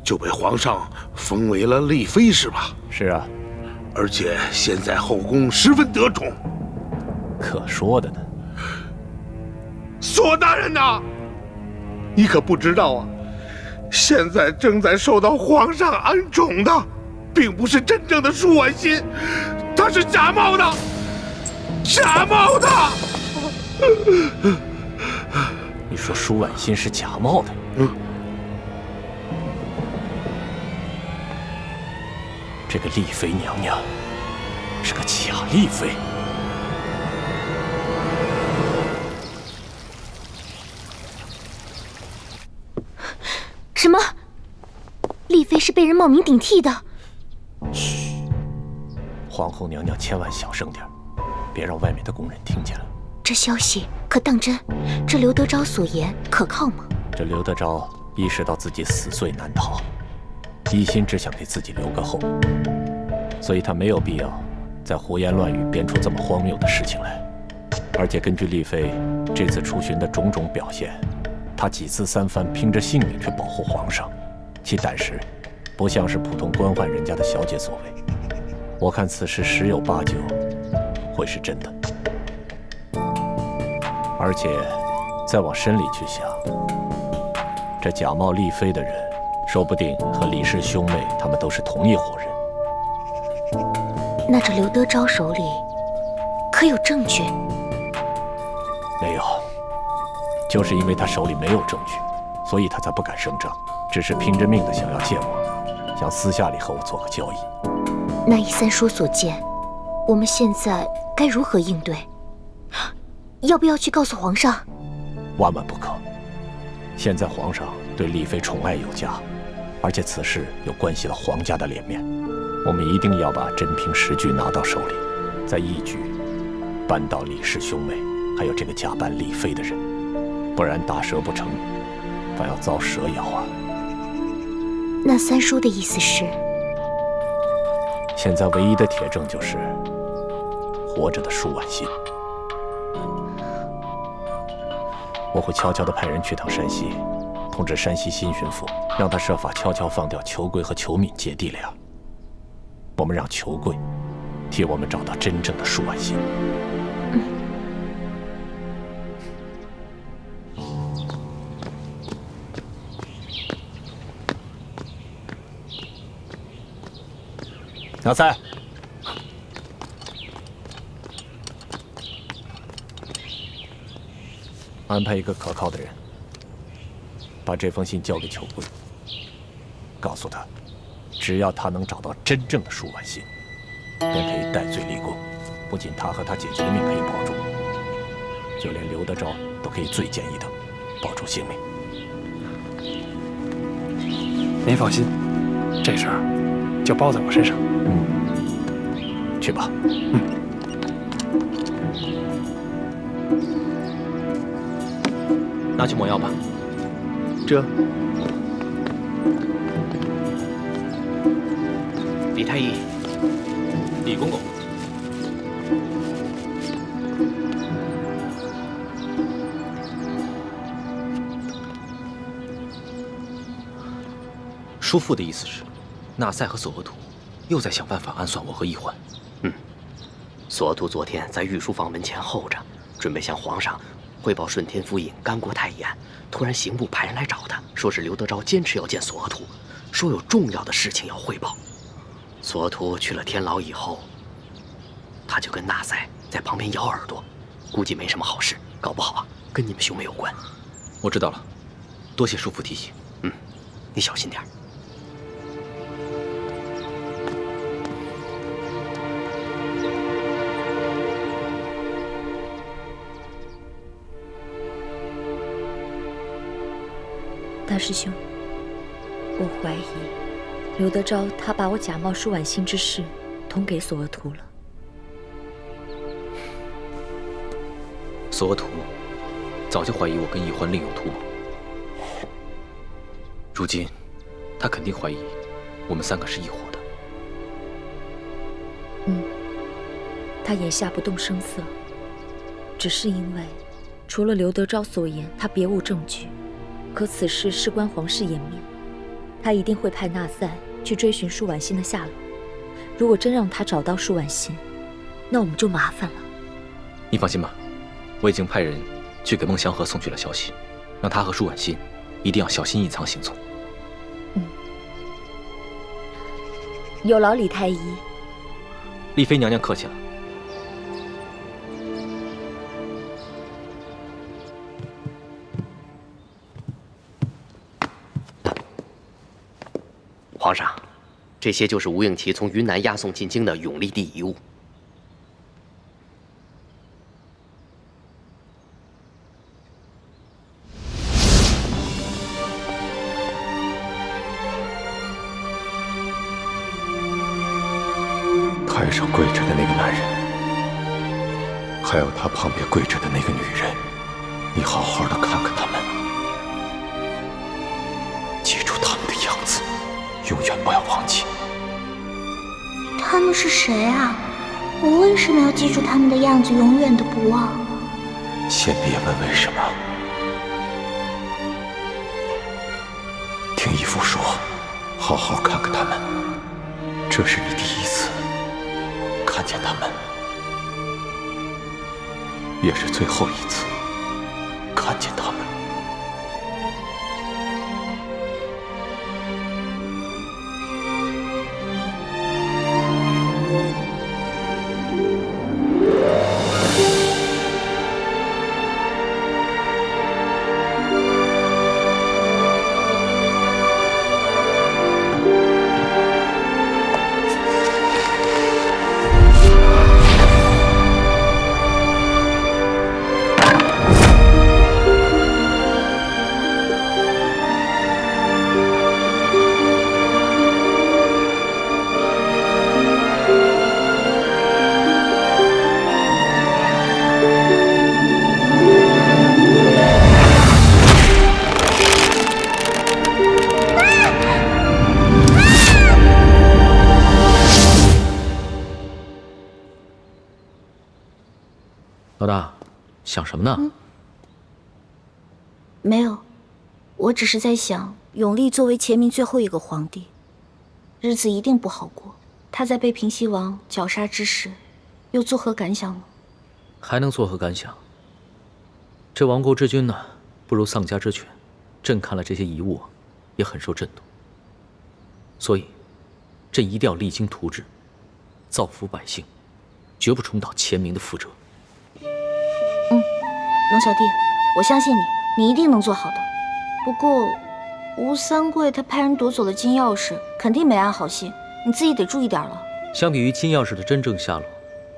就被皇上封为了丽妃，是吧？是啊，而且现在后宫十分得宠。可说的呢。索大人呐，你可不知道啊，现在正在受到皇上恩宠的，并不是真正的舒婉心，她是假冒的，假冒的。你说舒婉心是假冒的？这个丽妃娘娘是个假丽妃。什么？丽妃是被人冒名顶替的？嘘，皇后娘娘千万小声点，别让外面的宫人听见了。这消息可当真？这刘德昭所言可靠吗？这刘德昭意识到自己死罪难逃，一心只想给自己留个后，所以他没有必要再胡言乱语编出这么荒谬的事情来。而且根据丽妃这次出巡的种种表现，她几次三番拼着性命去保护皇上，其胆识不像是普通官宦人家的小姐所为。我看此事十有八九会是真的。而且再往深里去想，这假冒丽妃的人，说不定和李氏兄妹他们都是同一伙人。那这刘德昭手里可有证据？没有，就是因为他手里没有证据，所以他才不敢声张，只是拼着命的想要见我，想私下里和我做个交易。那依三叔所见，我们现在该如何应对？要不要去告诉皇上？万万不可！现在皇上对丽妃宠爱有加，而且此事又关系到皇家的脸面，我们一定要把真凭实据拿到手里，再一举扳倒李氏兄妹，还有这个假扮丽妃的人，不然大蛇不成，反要遭蛇咬啊！那三叔的意思是？现在唯一的铁证就是活着的舒婉心。我会悄悄地派人去趟山西，通知山西新巡抚，让他设法悄悄放掉裘贵和裘敏姐弟俩。我们让裘贵替我们找到真正的舒婉心。老三，安排一个可靠的人，把这封信交给裘贵，告诉他，只要他能找到真正的舒婉心，便可以戴罪立功。不仅他和他姐姐的命可以保住，就连刘德昭都可以罪减一等，保住性命。您放心，这事儿就包在我身上。去吧。拿去抹药吧。这。李太医，李公公，叔父的意思是，纳赛和索额图又在想办法暗算我和奕欢。索额图昨天在御书房门前候着，准备向皇上汇报顺天府尹干国太医案。突然刑部派人来找他，说是刘德昭坚持要见索额图，说有重要的事情要汇报。索额图去了天牢以后，他就跟纳赛在旁边咬耳朵，估计没什么好事，搞不好啊跟你们兄妹有关。我知道了，多谢叔父提醒。你小心点。大师兄，我怀疑刘德昭他把我假冒舒婉心之事通给索额图了。索额图早就怀疑我跟奕欢另有图谋，如今他肯定怀疑我们三个是一伙的。他眼下不动声色，只是因为除了刘德昭所言，他别无证据。可此事事关皇室颜面，他一定会派纳赛去追寻舒婉心的下落。如果真让他找到舒婉心，那我们就麻烦了。你放心吧，我已经派人去给孟祥和送去了消息，让他和舒婉心一定要小心隐藏行踪。有劳李太医。丽妃娘娘客气了。皇上，这些就是吴应奇从云南押送进京的永历帝遗物。台上跪着的那个男人，还有他旁边跪着的那个女人，你好好的看看他们，记住他们的样子，永远不要忘记。他们是谁啊？我为什么要记住他们的样子，永远的不忘？先别问为什么，听义父说，好好看看他们，这是你第一次看见他们，也是最后一次看见他们。老大，想什么呢？没有，我只是在想，永历作为前明最后一个皇帝，日子一定不好过。他在被平西王绞杀之时，又作何感想呢？还能作何感想？这亡国之君呢，不如丧家之犬。朕看了这些遗物，也很受震动。所以，朕一定要励精图治，造福百姓，绝不重蹈前明的覆辙。龙小弟，我相信你，你一定能做好的。不过，吴三桂他派人夺走了金钥匙，肯定没安好心，你自己得注意点了。相比于金钥匙的真正下落，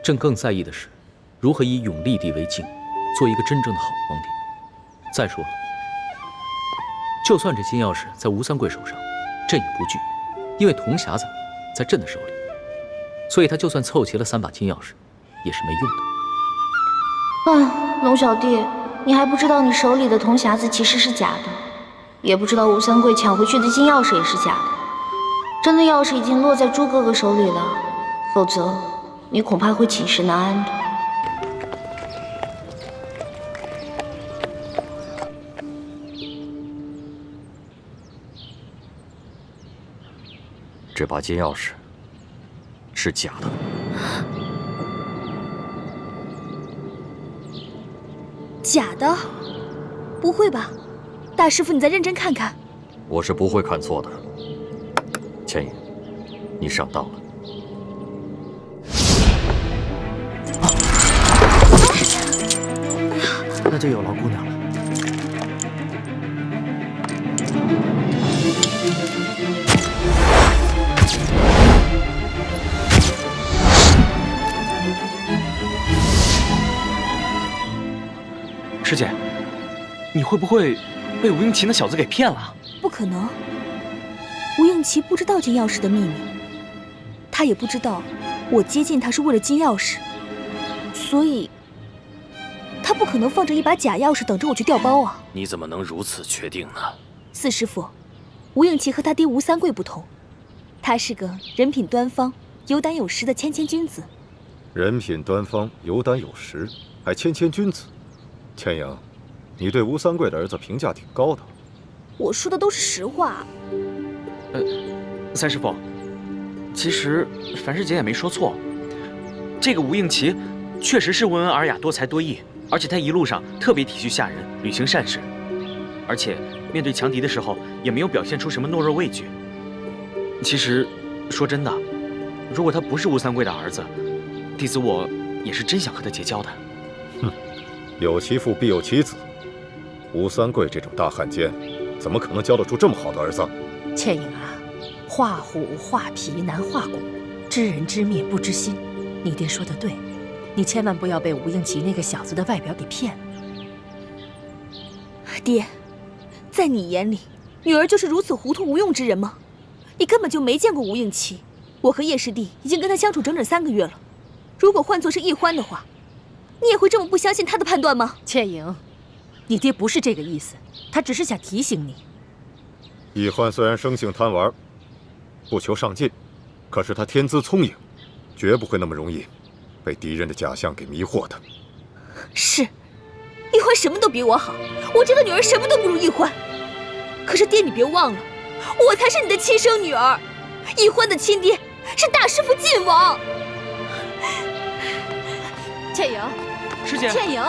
朕更在意的是，如何以永历帝为镜，做一个真正的好皇帝。再说了，就算这金钥匙在吴三桂手上，朕也不惧，因为铜匣子在朕的手里，所以他就算凑齐了3把金钥匙，也是没用的。龙小弟，你还不知道你手里的铜匣子其实是假的，也不知道吴三桂抢回去的金钥匙也是假的。真的钥匙已经落在朱哥哥手里了，否则你恐怕会寝食难安的。这把金钥匙是假的。假的？不会吧，大师傅，你再认真看看。我是不会看错的。千影，你上当了。那就有劳姑娘了。师姐，你会不会被吴应奇那小子给骗了？不可能，吴应奇不知道金钥匙的秘密，他也不知道我接近他是为了金钥匙，所以他不可能放着一把假钥匙等着我去调包啊！你怎么能如此确定呢？四师傅，吴应奇和他爹吴三桂不同，他是个人品端方、有胆有识的谦谦君子。人品端方、有胆有识，还谦谦君子。千影，你对吴三桂的儿子评价挺高的。我说的都是实话。三师傅，其实樊师姐也没说错，这个吴应奇确实是温文尔雅、多才多艺，而且他一路上特别体恤下人，履行善事，而且面对强敌的时候也没有表现出什么懦弱畏惧。其实，说真的，如果他不是吴三桂的儿子，弟子我也是真想和他结交的。哼，有其父必有其子，吴三桂这种大汉奸，怎么可能教得出这么好的儿子？倩影啊，画虎画皮难画骨，知人知面不知心。你爹说的对，你千万不要被吴应奇那个小子的外表给骗了。爹，在你眼里，女儿就是如此糊涂无用之人吗？你根本就没见过吴应奇。我和叶师弟已经跟他相处整整3个月了，如果换作是易欢的话，你也会这么不相信他的判断吗？倩颖，你爹不是这个意思，他只是想提醒你。易欢虽然生性贪玩，不求上进，可是他天资聪颖，绝不会那么容易被敌人的假象给迷惑的。是，易欢什么都比我好，我这个女儿什么都不如易欢。可是爹，你别忘了，我才是你的亲生女儿，易欢的亲爹是大师傅晋王。倩颖，师姐，倩颖。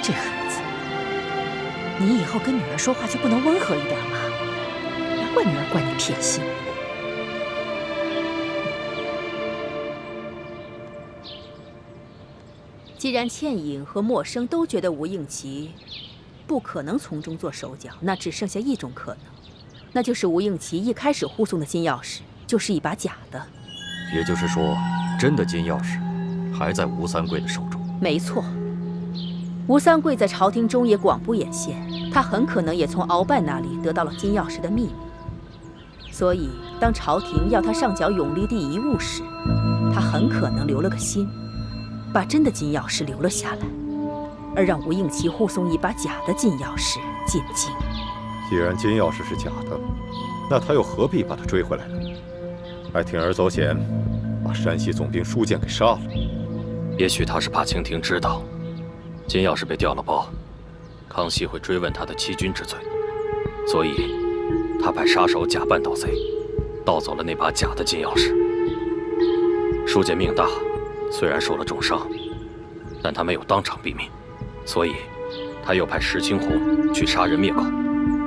这孩子，你以后跟女儿说话就不能温和一点吗？难怪女儿怪你偏心。既然倩颖和默笙都觉得吴应奇不可能从中做手脚，那只剩下一种可能，那就是吴应奇一开始护送的金钥匙就是一把假的。也就是说，真的金钥匙还在吴三桂的手中。没错。吴三桂在朝廷中也广布眼线，他很可能也从鳌拜那里得到了金钥匙的秘密。所以，当朝廷要他上缴永历帝遗物时，他很可能留了个心，把真的金钥匙留了下来，而让吴应奇护送一把假的金钥匙进京。既然金钥匙是假的，那他又何必把他追回来呢？还铤而走险，把山西总兵舒建给杀了。也许他是怕清廷知道金钥匙被调了包，康熙会追问他的欺君之罪，所以他派杀手假扮盗贼，盗走了那把假的金钥匙。舒建命大，虽然受了重伤，但他没有当场毙命，所以他又派石青红去杀人灭口。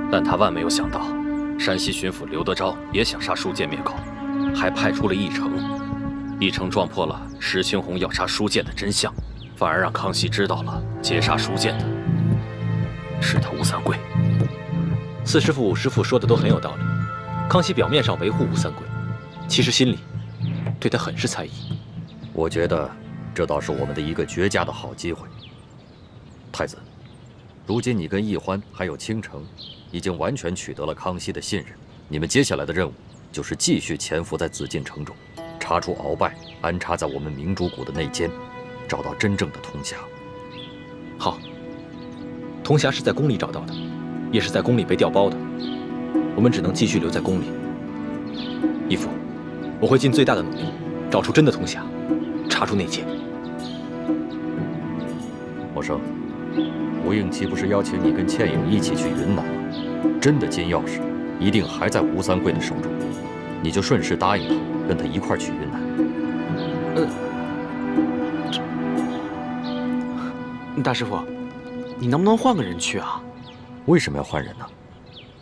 但他万没有想到，山西巡抚刘德昭也想杀舒建灭口，还派出了义成。义成撞破了石青红要杀舒建的真相，反而让康熙知道了劫杀舒建的是他吴三桂。四师傅、五师傅说的都很有道理。康熙表面上维护吴三桂，其实心里对他很是猜疑。我觉得这倒是我们的一个绝佳的好机会。太子，如今你跟奕欢还有倾城已经完全取得了康熙的信任，你们接下来的任务就是继续潜伏在紫禁城中，查出鳌拜安插在我们明珠谷的内奸，找到真正的铜匣。好，铜匣是在宫里找到的，也是在宫里被调包的，我们只能继续留在宫里。义父，我会尽最大的努力找出真的铜匣，查出内奸。默笙，吴应奇不是邀请你跟倩颖一起去云南吗？真的金钥匙一定还在吴三桂的手中，你就顺势答应他，跟他一块儿去云南。大师傅，你能不能换个人去啊？为什么要换人呢？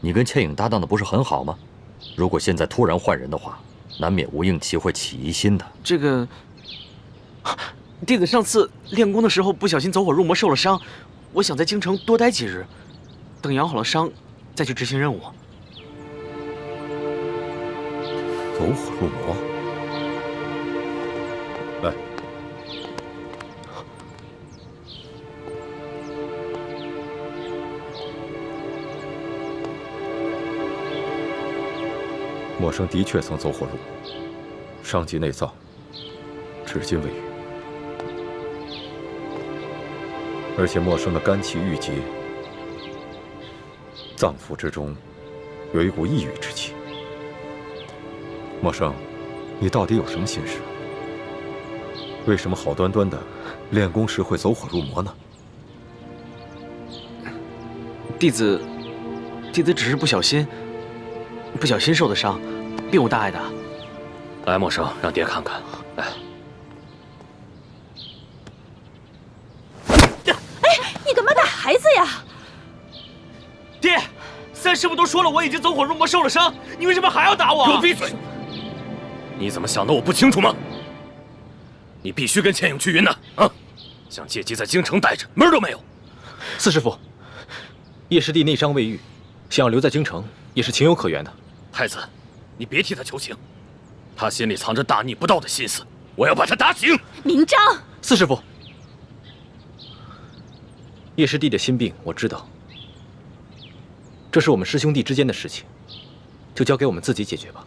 你跟倩颖搭档的不是很好吗？如果现在突然换人的话，难免吴应奇会起疑心的。这个，弟子上次练功的时候不小心走火入魔受了伤，我想在京城多待几日，等养好了伤再去执行任务。走火入魔，来。默笙的确曾走火入魔，伤及内脏，至今未愈。而且默笙的肝气郁结，脏腑之中有一股抑郁之气。默笙，你到底有什么心事？为什么好端端的练功时会走火入魔呢？弟子只是不小心受的伤，并无大碍的。来，默笙，让爹看看。来。你干嘛打孩子呀？爹，三师傅都说了我已经走火入魔受了伤，你为什么还要打我？给我闭嘴！你怎么想的我不清楚吗？你必须跟倩颖去云南啊！想借机在京城待着，门儿都没有。四师傅，叶师弟内伤未愈，想要留在京城也是情有可原的。太子，你别替他求情，他心里藏着大逆不道的心思，我要把他打醒。明章，四师傅，叶师弟的心病我知道，这是我们师兄弟之间的事情，就交给我们自己解决吧。